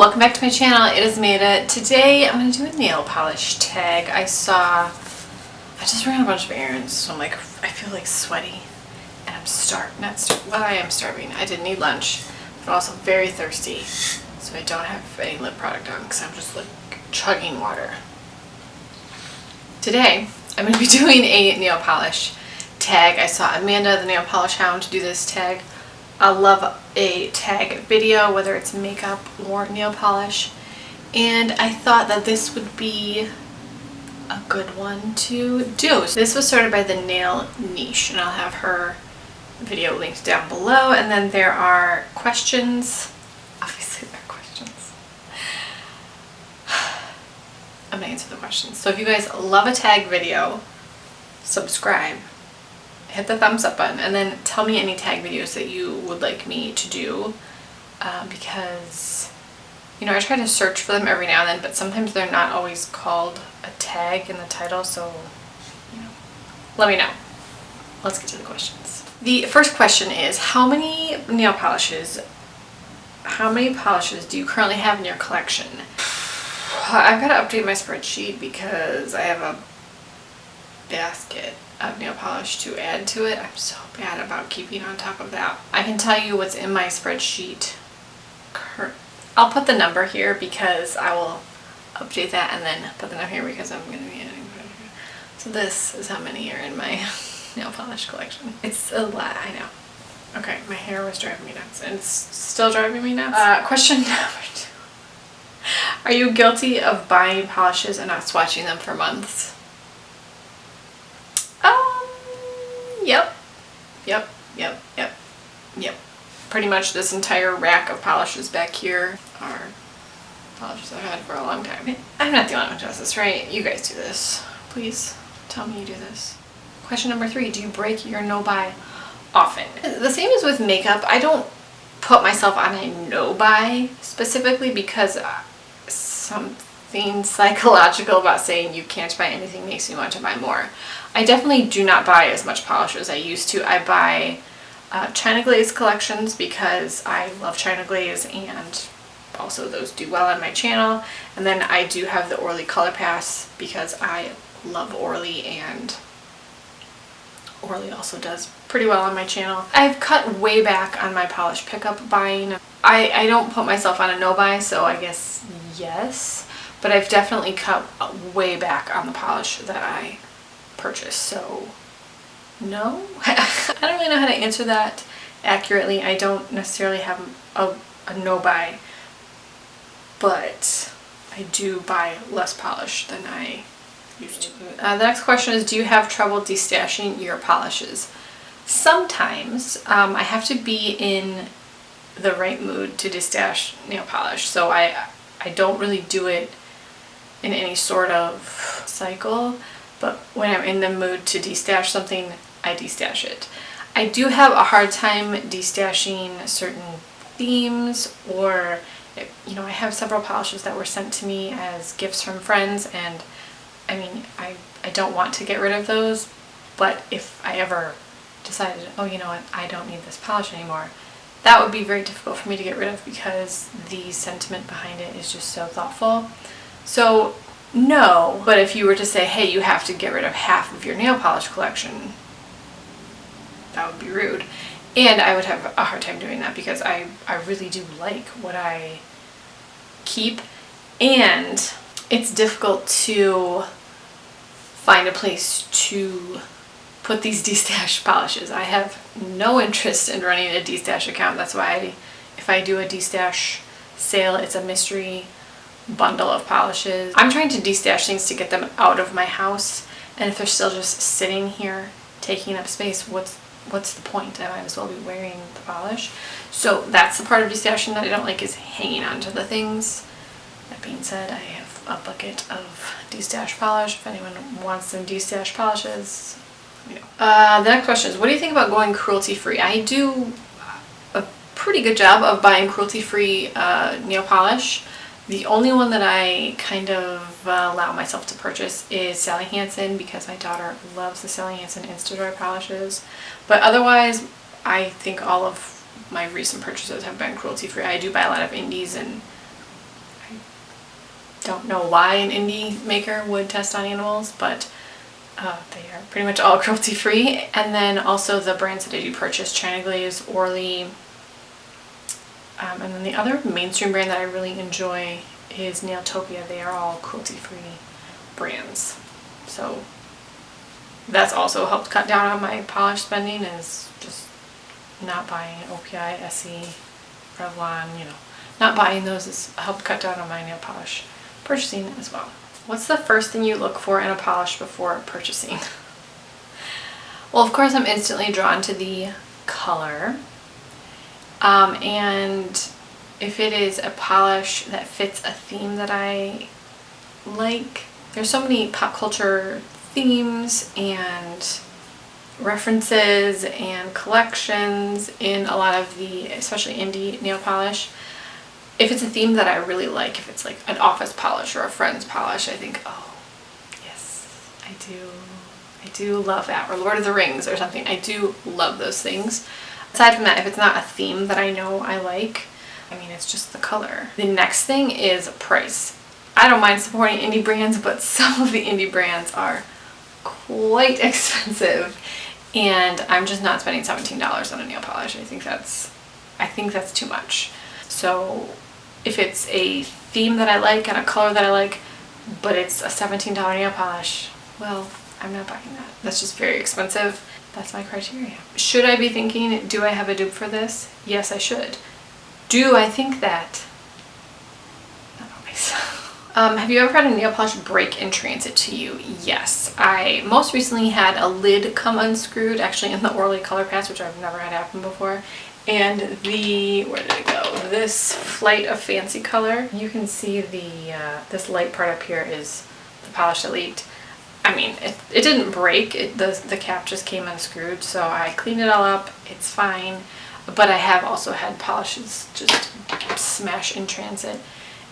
welcome back to my channel. It is Amanda. Today I'm going to do a nail polish tag. I just ran a bunch of errands, so I feel like sweaty and I'm I am starving. I didn't eat lunch, but also very thirsty, so I don't have any lip product on because I'm just like chugging water. Today I'm going to be doing a nail polish tag. I saw Amanda, the nail polish hound, do this tag. I love a tag video, whether it's makeup or nail polish, and I thought that this would be a good one to do. So this was started by the Nail Niche, and I'll have her video linked down below, and then there are questions. Obviously there are questions. I'm gonna answer the questions. So if you guys love a tag video, subscribe, hit the thumbs up button, and then tell me any tag videos that you would like me to do, because I try to search for them every now and then, but sometimes they're not always called a tag in the title, so let me know. Let's get to the questions. The first question is, how many polishes do you currently have in your collection? I've got to update my spreadsheet because I have a basket of nail polish to add to it. I'm so bad about keeping on top of that. I can tell you what's in my spreadsheet. I'll put the number here because I will update that, and then put the number here because I'm going to be adding. So this is how many are in my nail polish collection. It's a lot, I know. Okay, my hair was driving me nuts, and it's still driving me nuts. Question number 2. Are you guilty of buying polishes and not swatching them for months? Yep. Pretty much this entire rack of polishes back here are polishes I've had for a long time. I'm not the only one who does this, right? You guys do this. Please tell me you do this. Question number 3, do you break your no-buy often? The same as with makeup. I don't put myself on a no-buy specifically because something psychological about saying you can't buy anything makes me want to buy more. I definitely do not buy as much polish as I used to. I buy China Glaze collections because I love China Glaze, and also those do well on my channel. And then I do have the Orly Color Pass because I love Orly, and Orly also does pretty well on my channel. I've cut way back on my polish pickup buying. I don't put myself on a no-buy, so I guess yes, but I've definitely cut way back on the polish that I purchase, so no. I don't really know how to answer that accurately. I don't necessarily have a no-buy, but I do buy less polish than I used to. The next question is, do you have trouble destashing your polishes? Sometimes. I have to be in the right mood to destash nail polish, so I don't really do it in any sort of cycle. But when I'm in the mood to destash something, I destash it. I do have a hard time destashing certain themes, or I have several polishes that were sent to me as gifts from friends, and I mean I don't want to get rid of those, but if I ever decided, oh, you know what, I don't need this polish anymore, that would be very difficult for me to get rid of because the sentiment behind it is just so thoughtful. So no, but if you were to say, hey, you have to get rid of half of your nail polish collection, that would be rude. And I would have a hard time doing that because I really do like what I keep, and it's difficult to find a place to put these destash polishes. I have no interest in running a destash account. That's why if I do a destash sale, it's a mystery bundle of polishes. I'm trying to destash things to get them out of my house, and if they're still just sitting here taking up space, what's the point? I might as well be wearing the polish. So that's the part of destashing that I don't like, is hanging on to the things. That being said, I have a bucket of destash polish. If anyone wants some destash polishes, let me know. The next question is, what do you think about going cruelty-free? I do a pretty good job of buying cruelty-free nail polish. The only one that I kind of allow myself to purchase is Sally Hansen because my daughter loves the Sally Hansen Insta-Dry polishes. But otherwise, I think all of my recent purchases have been cruelty-free. I do buy a lot of indies, and don't know why an indie maker would test on animals, but they are pretty much all cruelty free. And then also the brands that I do purchase, China Glaze, Orly, and then the other mainstream brand that I really enjoy is Nailtopia. They are all cruelty free brands. So that's also helped cut down on my polish spending, is just not buying OPI, SE, Revlon, you know. Not buying those has helped cut down on my nail polish purchasing as well. What's the first thing you look for in a polish before purchasing? Well, of course, I'm instantly drawn to the color. And if it is a polish that fits a theme that I like, there's so many pop culture themes and references and collections in a lot of the, especially indie nail polish. If it's a theme that I really like, if it's like an office polish or a friend's polish, I think, oh, yes, I do love that. Or Lord of the Rings or something. I do love those things. Aside from that, if it's not a theme that I know I like, I mean, it's just the color. The next thing is price. I don't mind supporting indie brands, but some of the indie brands are quite expensive, and I'm just not spending $17 on a nail polish. I think that's too much. So if it's a theme that I like and a color that I like, but it's a $17 nail polish, well, I'm not buying that. That's just very expensive. That's my criteria. Should I be thinking, do I have a dupe for this? Yes, I should. Do I think that? Not always. Have you ever had a nail polish break in transit to you? Yes. I most recently had a lid come unscrewed, actually in the Orly Color Pass, which I've never had happen before. And where did it go? This Flight of Fancy color. You can see this light part up here is the polish that leaked. I mean, it didn't break, the cap just came unscrewed, so I cleaned it all up, it's fine. But I have also had polishes just smash in transit,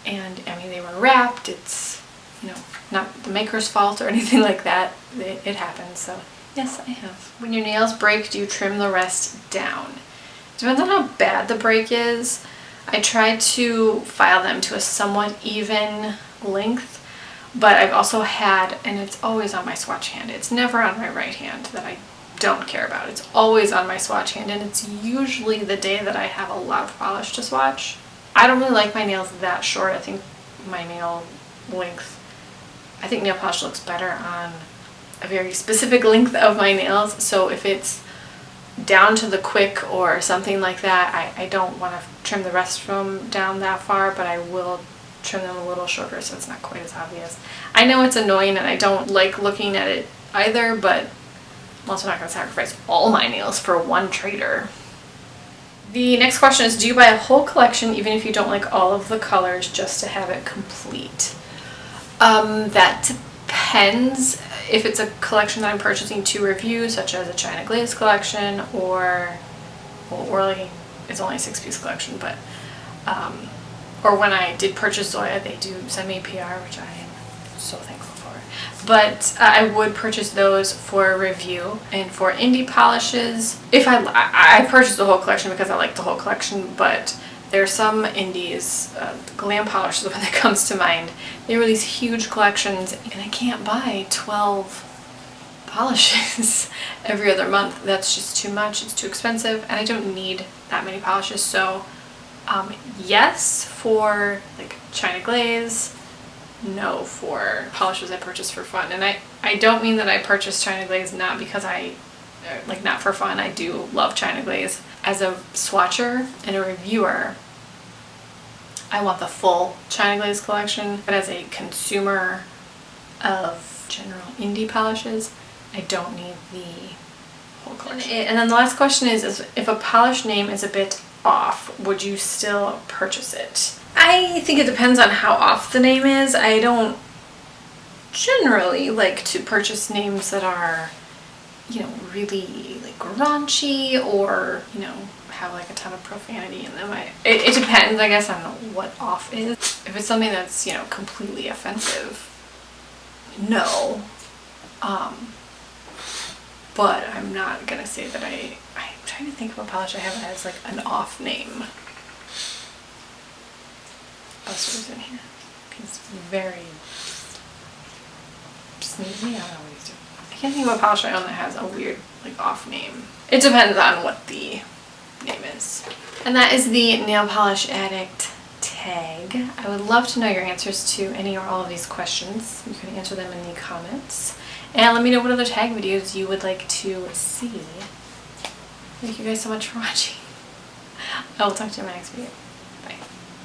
and I mean, they were wrapped. It's, you know, not the maker's fault or anything like that. It happens, so yes, I have. When your nails break, do you trim the rest down? Depends on how bad the break is. I try to file them to a somewhat even length, but I've also had, and it's always on my swatch hand, it's never on my right hand that I don't care about. It's always on my swatch hand, and it's usually the day that I have a lot of polish to swatch. I don't really like my nails that short. I think my nail length, I think nail polish looks better on a very specific length of my nails, so if it's down to the quick or something like that, I don't want to trim the rest from down that far, but I will trim them a little shorter so it's not quite as obvious. I know it's annoying and I don't like looking at it either, but I'm also not going to sacrifice all my nails for one trader. The next question is, do you buy a whole collection even if you don't like all of the colors just to have it complete? That depends. If it's a collection that I'm purchasing to review, such as a China Glaze collection, or, well, Orly is only a 6-piece collection, but or when I did purchase Zoya, they do send me PR, which I am so thankful for. But I would purchase those for review. And for indie polishes, if I purchased the whole collection because I like the whole collection, but there are some indies, Glam Polish is the one that comes to mind. They release huge collections, and I can't buy 12 polishes every other month. That's just too much. It's too expensive, and I don't need that many polishes. So yes for like China Glaze, no for polishes I purchase for fun. And I don't mean that I purchase China Glaze not because not for fun. I do love China Glaze. As a swatcher and a reviewer, I want the full China Glaze collection, but as a consumer of general indie polishes, I don't need the whole collection. And then the last question is if a polish name is a bit off, would you still purchase it? I think it depends on how off the name is. I don't generally like to purchase names that are, you know, really like raunchy or, you know, have like a ton of profanity in them. It depends, I guess, on what off is. If it's something that's, you know, completely offensive, no. But I'm not gonna say that I'm trying to think of a polish I have that has like an off name. Buster's in here. He's very sneezy. I don't know what he's doing. I can't think of a polish I own that has a weird, like, off name. It depends on what the name is. And that is the Nail Polish Addict tag. I would love to know your answers to any or all of these questions. You can answer them in the comments. And let me know what other tag videos you would like to see. Thank you guys so much for watching. I will talk to you in my next video.